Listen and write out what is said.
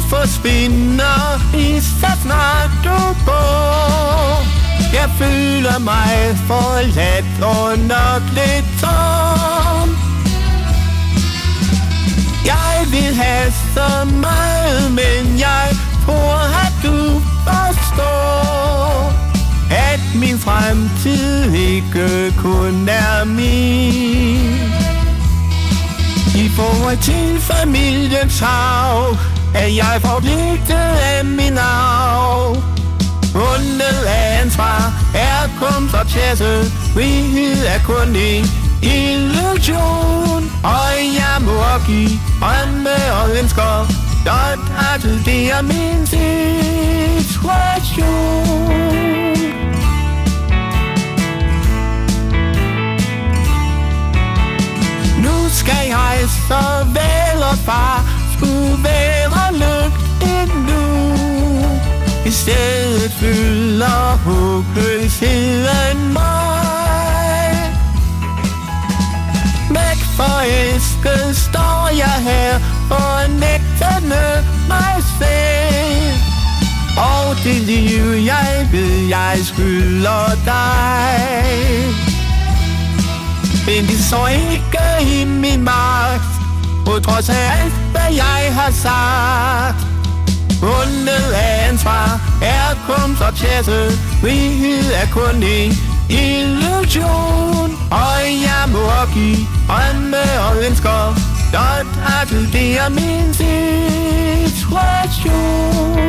forsvinder i så snart du går. Jeg føler mig forladt og nok lidt tom. Jeg vil have så meget, men jeg tror, at du forstår, at min fremtid ikke kun er min. I forhold til familiens hav er jeg forpligtet af min arv. Bundet af ansvar er kun for tæsset. Frihed er kun en illusion. Og jeg må opgive drømme og ønsker. Blot at det er min situation. Nu skal jeg så vel, og far skulle være lyktig nu. I stedet fylder håbløsheden mig. Væk forelsket står jeg her og nægtende mig selv. Og det liv jeg ved jeg skylder dig. Men det så ikke i min magt, på trods af alt hvad jeg har sagt. Bundet af ansvar er kun for tæsset. Frihed er kun en illusion. Og jeg må opgive drømme og ønsker. Blot at det er min situation.